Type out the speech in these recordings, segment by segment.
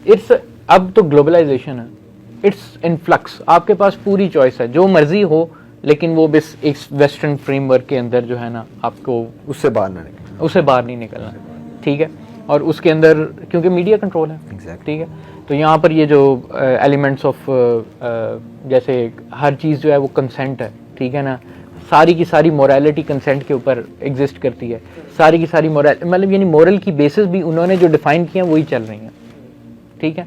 It's اب تو globalisation ہے, اٹس ان فلکس, آپ کے پاس پوری چوائس ہے, جو مرضی ہو, لیکن وہ بس ایک ویسٹرن فریم ورک کے اندر جو ہے نا آپ کو اس سے باہر نہیں نکلنا, ٹھیک ہے. اور اس کے اندر کیونکہ میڈیا کنٹرول ہے, ٹھیک ہے, تو یہاں پر یہ جو ایلیمنٹس آف جیسے ہر چیز جو ہے وہ کنسنٹ ہے, ٹھیک ہے نا, ساری کی ساری مورالٹی کنسنٹ کے اوپر ایگزسٹ کرتی ہے, ساری کی ساری مطلب یعنی مورل کی بیسز بھی انہوں نے جو ڈیفائن کی ہیں وہی چل رہی ہیں, ٹھیک ہے.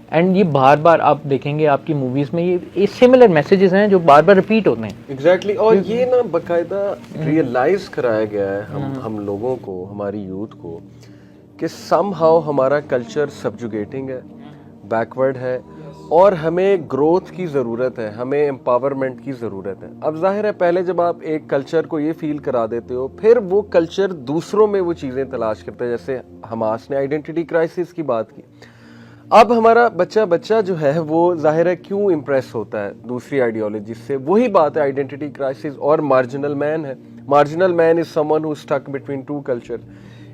اینڈ یہ بار بار آپ دیکھیں گے آپ کی موویز میں یہ سملر میسیجز ہیں جو بار بار ریپیٹ ہوتے ہیں. ایگزیکٹلی, اور یہ نا باقاعدہ ریئلائز کرایا گیا ہے ہم لوگوں کو, ہماری یوتھ کو, کہ سم ہاؤ ہمارا کلچر سبجوگیٹنگ ہے, بیکورڈ ہے, اور ہمیں گروتھ کی ضرورت ہے, ہمیں امپاورمنٹ کی ضرورت ہے. اب ظاہر ہے پہلے جب آپ ایک کلچر کو یہ فیل کرا دیتے ہو, پھر وہ کلچر دوسروں میں وہ چیزیں تلاش کرتا ہے, جیسے حماس نے آئیڈینٹی کرائسس کی بات کی. اب ہمارا بچہ جو ہے وہ ظاہر ہے کیوں امپریس ہوتا ہے دوسری آئیڈیالوجی سے, وہی بات ہے آئیڈینٹی کرائسس اور مارجنل مین ہے. مارجنل مین از سم ون ہو اسٹک بٹوین ٹو کلچر.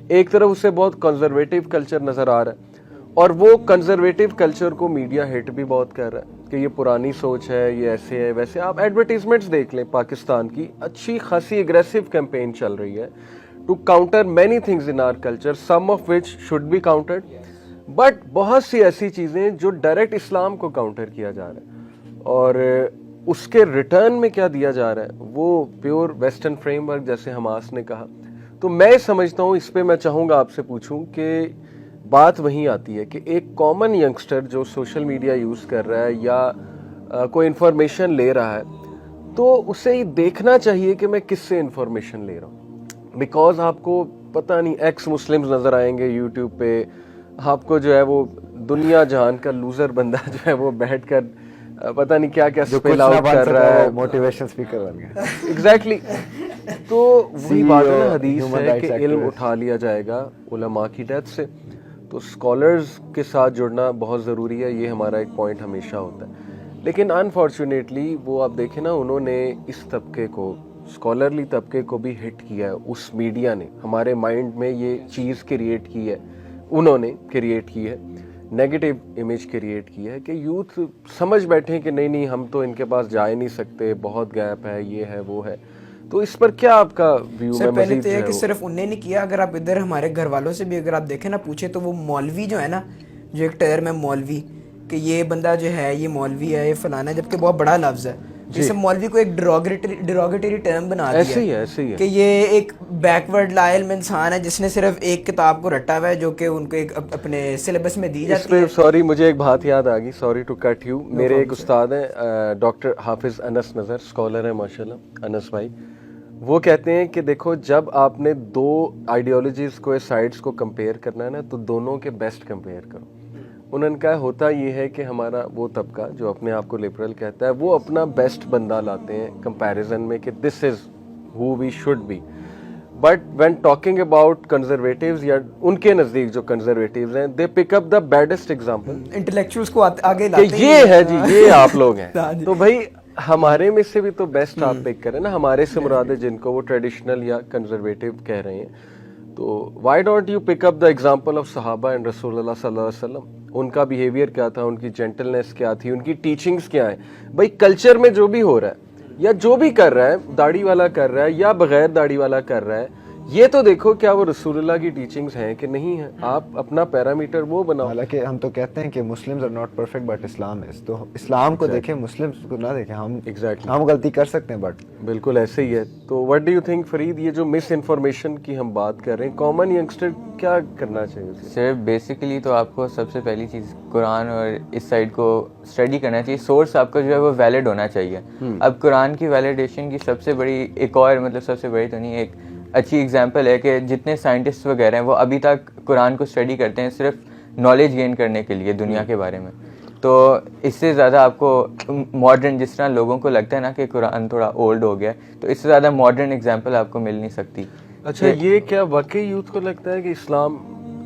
ایک طرف اسے بہت کنزرویٹو کلچر نظر آ رہا ہے, اور وہ کنزرویٹو کلچر کو میڈیا ہٹ بھی بہت کر رہا ہے کہ یہ پرانی سوچ ہے, یہ ایسے ہے ویسے. آپ ایڈورٹیزمنٹس دیکھ لیں, پاکستان کی اچھی خاصی اگریسو کیمپین چل رہی ہے to counter many things in our culture, some of which should be countered, but بہت سی ایسی چیزیں جو ڈائریکٹ اسلام کو کاؤنٹر کیا جا رہا ہے, اور اس کے ریٹرن میں کیا دیا جا رہا ہے وہ پیور ویسٹرن فریم ورک, جیسے حماس نے کہا. تو میں سمجھتا ہوں, اس پہ میں چاہوں گا آپ سے پوچھوں کہ بات وہیں آتی ہے کہ ایک کامن ینگسٹر جو سوشل میڈیا یوز کر رہا ہے یا کوئی انفارمیشن لے رہا ہے, تو اسے یہ دیکھنا چاہیے کہ میں کس سے انفارمیشن لے رہا ہوں. بیکاز آپ کو پتہ نہیں ایکس مسلمز نظر آئیں گے یوٹیوب پہ, آپ کو جو ہے وہ دنیا جہان کا لوزر بندہ جو ہے وہ بیٹھ کر پتہ نہیں کیا کیا اسپیل آؤٹ کر رہا ہے, موٹیویشن اسپیکر بن گیا. ایگزیکٹلی. تو وہی بات ہے نا, حدیث ہے کہ علم اٹھا لیا جائے گا علماء کی ڈیتھ سے. تو اسکالرز کے ساتھ جڑنا بہت ضروری ہے, یہ ہمارا ایک پوائنٹ ہمیشہ ہوتا ہے. لیکن انفارچونیٹلی وہ آپ دیکھیں نا, انہوں نے اس طبقے کو, اسکالرلی طبقے کو بھی ہٹ کیا ہے. اس میڈیا نے ہمارے مائنڈ میں یہ چیز کریٹ کی ہے, انہوں نے کریٹ کی ہے, نیگیٹو امیج کریٹ کی ہے کہ یوتھ سمجھ بیٹھے کہ نہیں ہم تو ان کے پاس جا ہی نہیں سکتے, بہت گیپ ہے, یہ ہے وہ ہے. تو اس پر کیا آپ کا ویو ہے؟ پہلے تو یہ کہ صرف انہیں نہیں کیا, اگر آپ ادھر ہمارے گھر والوں سے بھی اگر آپ دیکھیں نا, پوچھیں تو وہ مولوی جو ہے نا, جو ایک ٹرم ہے مولوی, کہ یہ بندہ جو ہے یہ مولوی ہے, یہ فلانا ہے, جبکہ بہت بڑا لفظ ہے. جسے مولوی کو ایک ڈیروگیٹری ٹرم بنا دیا ہے کہ یہ ایک بیکورڈ لا علم انسان ہے جس نے صرف ایک کتاب کو رٹا ہوا ہے جو کہ ان کو ایک اپنے سلیبس میں دی جاتی ہے. سوری, مجھے ایک بات یاد آ گئی, سوری ٹو کٹ یو. میرے ایک استاد ہیں ڈاکٹر حافظ انس نظر, اسکالر ہیں ماشاءاللہ, انس بھائی. وہ کہتے ہیں کہ دیکھو جب آپ نے دو آئیڈیالوجیز کو, سائڈس کو کمپیئر کرنا ہے نا, تو دونوں کے بیسٹ کمپیئر کرو. انہوں نے کہا ہوتا یہ ہے کہ ہمارا وہ طبقہ جو اپنے آپ کو لبرل کہتا ہے, وہ اپنا بیسٹ بندہ لاتے ہیں کمپیریزن میں کہ this is how we should be. But when talking about conservatives, یا ان کے نزدیک جو کنزرویٹیوز ہیں, دے پک اپ دا بیڈسٹ ایگزامپل, انٹلیکچوئلس کو آگے لاتے ہیں, یہ ہے جی, یہ آپ لوگ ہیں. تو بھائی ہمارے میں سے بھی تو بیسٹ آپ پک کریں نا, ہمارے سے مراد ہے جن کو وہ ٹریڈیشنل یا کنزرویٹیو کہہ رہے ہیں. تو why don't you pick up the example of صحابہ اینڈ رسول اللہ صلی اللہ علیہ وسلم. ان کا بیہیویئر کیا تھا, ان کی جینٹلنس کیا تھی, ان کی ٹیچنگز کیا ہیں. بھائی کلچر میں جو بھی ہو رہا ہے یا جو بھی کر رہا ہے, داڑھی والا کر رہا ہے یا بغیر داڑھی والا کر رہا ہے, یہ تو دیکھو کیا وہ رسول اللہ کی ٹیچنگز ہیں کہ نہیں ہیں. آپ اپنا پیرامیٹر وہ بناؤ. حالانکہ ہم تو کہتے ہیں کہ Muslims are not perfect but Islam is, تو اسلام کو دیکھیں, مسلمز کو نہ دیکھیں. ہم ہم غلطی کر سکتے ہیں بٹ بالکل ایسے ہی ہے. تو what do you think Farid, یہ جو مس انفارمیشن کی ہم بات کر رہے ہیں, کامن ینگسٹر کیا کرنا چاہیے؟ سر بیسیکلی تو آپ کو سب سے پہلی چیز قرآن اور اس سائڈ کو اسٹڈی کرنا چاہیے. سورس آپ کا جو ہے وہ ویلڈ ہونا چاہیے. اب قرآن کی ویلیڈیشن کی سب سے بڑی ایک اور مطلب سب سے بڑی تو نہیں, ایک اچھی اگزامپل ہے کہ جتنے سائنٹسٹ وغیرہ ہیں وہ ابھی تک قرآن کو اسٹڈی کرتے ہیں صرف نالج گین کرنے کے لیے دنیا کے بارے میں. تو اس سے زیادہ آپ کو ماڈرن, جس طرح لوگوں کو لگتا ہے نا کہ قرآن تھوڑا اولڈ ہو گیا, تو اس سے زیادہ ماڈرن اگزامپل آپ کو مل نہیں سکتی. اچھا, یہ کیا واقعی یوتھ کو لگتا ہے کہ اسلام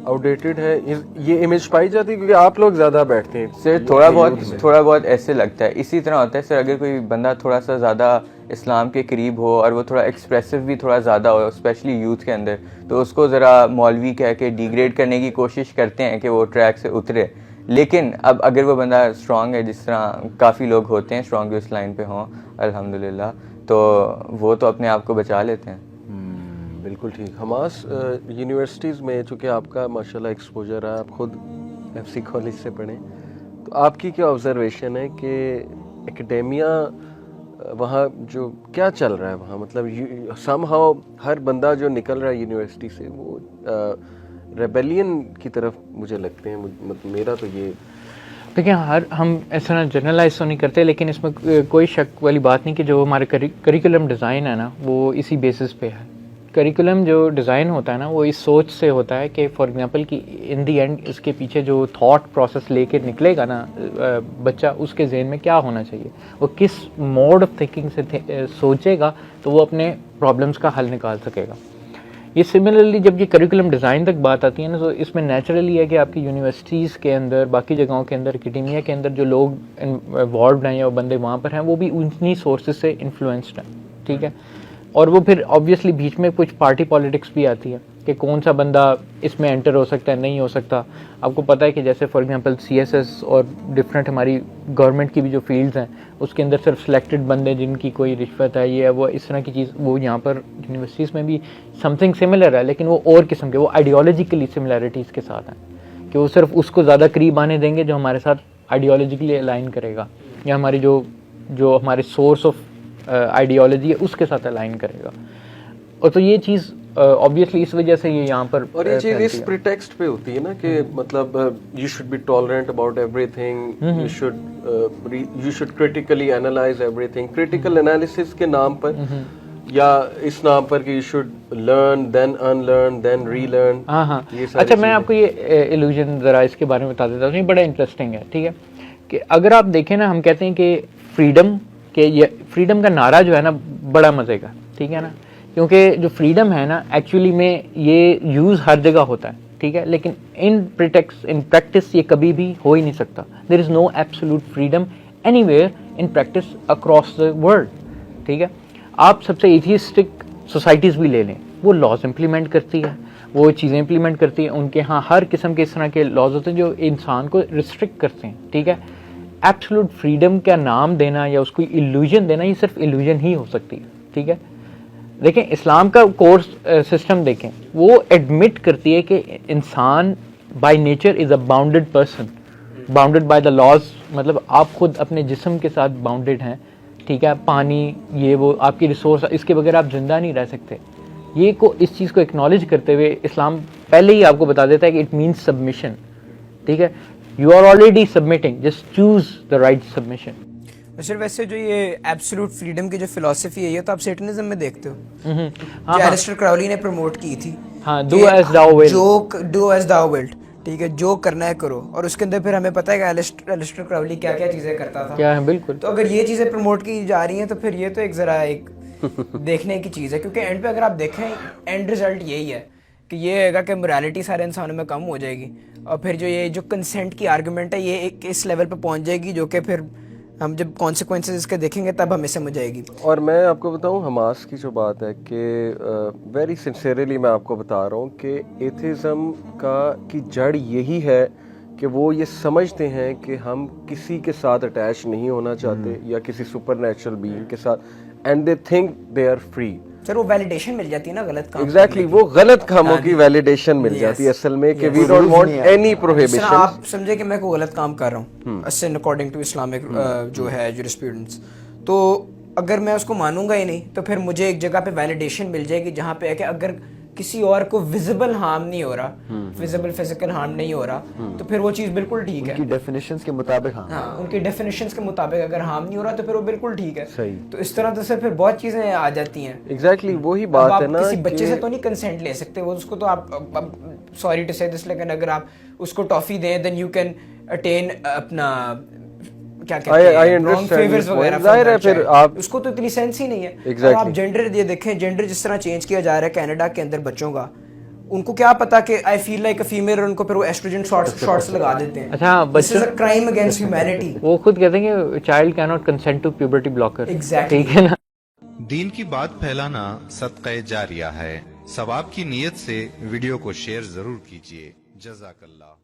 آؤٹ ڈیٹڈ ہے, یہ امیج پائی جاتی ہے کیونکہ آپ لوگ زیادہ بیٹھتے ہیں؟ سر تھوڑا بہت ایسے لگتا ہے. اسی طرح ہوتا ہے سر, اگر کوئی بندہ تھوڑا سا زیادہ اسلام کے قریب ہو اور وہ تھوڑا ایکسپریسو بھی تھوڑا زیادہ ہو, اسپیشلی یوتھ کے اندر, تو اس کو ذرا مولوی کہہ کے ڈیگریڈ کرنے کی کوشش کرتے ہیں کہ وہ ٹریک سے اترے. لیکن اب اگر وہ بندہ اسٹرانگ ہے، جس طرح کافی لوگ ہوتے ہیں اسٹرانگ جو اس لائن پہ ہوں الحمدللہ، تو وہ تو اپنے آپ کو بچا لیتے ہیں. بالکل ٹھیک. حماس یونیورسٹیز میں چونکہ آپ کا ماشاءاللہ ایکسپوجر ہے، آپ خود ایف سی کالج سے پڑھیں، تو آپ کی کیا آبزرویشن ہے کہ اکیڈیمیا وہاں جو کیا چل رہا ہے وہاں؟ مطلب سم ہاؤ ہر بندہ جو نکل رہا ہے یونیورسٹی سے وہ ریبیلین کی طرف مجھے لگتے ہیں. میرا تو یہ دیکھیں، ہم ایسا جنرلائز تو نہیں کرتے، لیکن اس میں کوئی شک والی بات نہیں کہ جو ہمارے کریکولم ڈیزائن ہے نا وہ اسی بیسس پہ ہے. کریکولم جو ڈیزائن ہوتا ہے نا وہ اس سوچ سے ہوتا ہے کہ فار ایگزامپل کہ ان دی اینڈ اس کے پیچھے جو تھاٹ پروسیس لے کے نکلے گا نا بچہ، اس کے ذہن میں کیا ہونا چاہیے، وہ کس موڈ آف تھنکنگ سے سوچے گا تو وہ اپنے پرابلمس کا حل نکال سکے گا. یہ سملرلی جب یہ کریکولم ڈیزائن تک بات آتی ہے نا، تو اس میں نیچرلی ہے کہ آپ کی یونیورسٹیز کے اندر، باقی جگہوں کے اندر، اکیڈیمیا کے اندر جو لوگ انوالوڈ ہیں یا بندے وہاں پر ہیں وہ بھی انہی سورسز سے انفلوئنسڈ ہیں. ٹھیک ہے، اور وہ پھر آبویسلی بیچ میں کچھ پارٹی پالیٹکس بھی آتی ہے کہ کون سا بندہ اس میں انٹر ہو سکتا ہے، نہیں ہو سکتا. آپ کو پتہ ہے کہ جیسے for example C S S اور ڈفرینٹ ہماری گورنمنٹ کی بھی جو فیلڈز ہیں اس کے اندر صرف سلیکٹڈ بندے جن کی کوئی رشوت ہے، یہ ہے وہ، اس طرح کی چیز، وہ یہاں پر یونیورسٹیز میں بھی سم تھنگ سملر ہے، لیکن وہ اور قسم کے، وہ آئیڈیالوجیکلی سملیرٹیز کے ساتھ ہیں کہ وہ صرف اس کو زیادہ قریب آنے دیں گے جو ہمارے ساتھ آئیڈیالوجیکلی الائن کرے گا، یا ہماری جو ہمارے سورس آف آئیڈیالوجی ہے اس کے ساتھ الائن کرے گا. اور تو یہ چیز obviously اس وجہ سے یہ یہاں پر، اور یہ چیز اس پریٹیکسٹ پہ ہوتی ہے نا کہ مطلب you should be tolerant about everything, you should critically analyse everything, critical analysis کے نام پر یا اس نام پر کہ you should learn then unlearn then relearn. ہاں. اچھا، میں آپ کو یہ ایلوژن ذرا اس کے بارے میں بتا دیتا ہوں، یہ بڑا انٹرسٹنگ ہے. ٹھیک ہے، کہ اگر آپ دیکھیں نا، ہم کہتے ہیں کہ فریڈم کا نعرہ جو ہے نا بڑا مزے کا. ٹھیک ہے نا، کیونکہ جو فریڈم ہے نا ایکچولی میں یہ یوز ہر جگہ ہوتا ہے. ٹھیک ہے، لیکن ان پریکٹس یہ کبھی بھی ہو ہی نہیں سکتا. There is no absolute freedom anywhere in practice across the world. ٹھیک ہے، آپ سب سے ایتھیسٹک سوسائٹیز بھی لے لیں، وہ لاز امپلیمنٹ کرتی ہے، وہ چیزیں امپلیمنٹ کرتی ہیں، ان کے ہاں ہر قسم کے اس طرح کے لاز ہوتے ہیں جو انسان کو ریسٹرکٹ کرتے ہیں. ٹھیک ہے، ایبسولوٹ فریڈم کا نام دینا یا اس کو ایلوژن دینا، یہ صرف ایلوژن ہی ہو سکتی ہے. ٹھیک ہے، دیکھیں اسلام کا کورس سسٹم دیکھیں، وہ ایڈمٹ کرتی ہے کہ انسان by nature is a bounded person, bounded by the laws. مطلب آپ خود اپنے جسم کے ساتھ باؤنڈیڈ ہیں. ٹھیک ہے، پانی، یہ وہ آپ کی ریسورس، اس کے بغیر آپ زندہ نہیں رہ سکتے. یہ کو اس چیز کو ایکنالج کرتے ہوئے اسلام پہلے ہی آپ کو بتا دیتا ہے کہ اٹ مینس سبمیشن. ٹھیک ہے، you are already submitting, just choose the right submission. Sir ویسے جو یہ ایبسولوٹ فریڈم کی جو فلسفی ہے، یہ تو آپ سیٹنزم میں دیکھتے ہو، جو ایلسٹر کراولی نے پروموٹ کی تھی. ہاں، do as thou wilt. Do as thou wilt. ٹھیک ہے، جو کرنا ہے کرو. اور اس کے اندر پھر ہمیں پتہ ہے کہ ایلسٹر کراولی کیا کیا چیزیں کرتا تھا. کیا ہے، بالکل. تو اگر یہ چیزیں پروموٹ کی جا رہی ہیں تو پھر یہ تو ایک ذرا ایک دیکھنے کی چیز ہے، کیونکہ اینڈ پہ اگر آپ دیکھیں اینڈ رزلٹ یہی ہے کہ یہ ہوگا کہ morality سارے انسانوں میں کم ہو جائے گی، اور پھر جو کنسنٹ کی آرگومنٹ ہے یہ ایک اس لیول پہ پہنچ جائے گی جو کہ پھر ہم جب کانسیکوینسز اس کے دیکھیں گے تب ہمیں سمجھ آئے گی. اور میں آپ کو بتاؤں حماس کی جو بات ہے کہ ویری سنسیئرلی میں آپ کو بتا رہا ہوں کہ ایتھیزم کی جڑ یہی ہے کہ وہ یہ سمجھتے ہیں کہ ہم کسی کے ساتھ اٹیچ نہیں ہونا چاہتے یا کسی سپر نیچرل بینگ کے ساتھ، and they think they are free. Sir وہ ویلیڈیشن مل جاتی ہے نا غلط کام. ایگزیکٹلی، وہ غلط کاموں کی ویلیڈیشن مل جاتی ہے اصل میں کہ we don't want any prohibition. آپ سمجھے کہ میں کوئی غلط کام کر رہا ہوں اسن اکارڈنگ ٹو اسلامک جو ہے جورسپروڈنس، تو اگر میں اس کو مانوں گا ہی نہیں تو پھر مجھے ایک جگہ پہ ویلیڈیشن مل جائے گی جہاں پہ ہے کہ اگر کسی اور کو ویزیبل ہارم نہیں ہو رہا، ویزیبل فزیکل ہارم نہیں ہو رہا، تو پھر وہ چیز بالکل ٹھیک ہے. ان کی ڈیفینیشنز کے مطابق، ہاں ان کی ڈیفینیشنز کے مطابق اگر ہارم نہیں ہو رہا تو پھر وہ بالکل ٹھیک ہے. صحیح. تو اس طرح سے پھر بہت چیزیں آ جاتی ہیں. ایگزیکٹلی وہی بات ہے نا، کسی بچے سے تو نہیں کنسنٹ لے سکتے، وہ اس کو تو آپ سوری ٹو سے دس، لیکن اگر آپ اس کو ٹافی دیں دین یو کین اٹین اپنا کیا کہتے ہیں رانگ فیورز وغیرہ. ظاہر ہے پھر آپ اس کو تو اتنی سینس ہی نہیں ہے. آپ جینڈر یہ دیکھیں، جینڈر جس طرح چینج کیا جا رہا ہے کینیڈا کے اندر بچوں کا، ان کو کیا پتا کہ آئی فیل لائک اے فیمیل، اور ان کو پھر وہ ایسٹروجن شارٹس لگا دیتے ہیں. اچھا، this is a crime against humanity. وہ خود کہتے ہیں کہ child cannot consent to puberty blocker. ٹھیک ہے نا. دین کی بات پھیلانا صدقہ جاریہ ہے. ثواب کی نیت سے ویڈیو کو شیئر ضرور کیجیے. جزاک اللہ.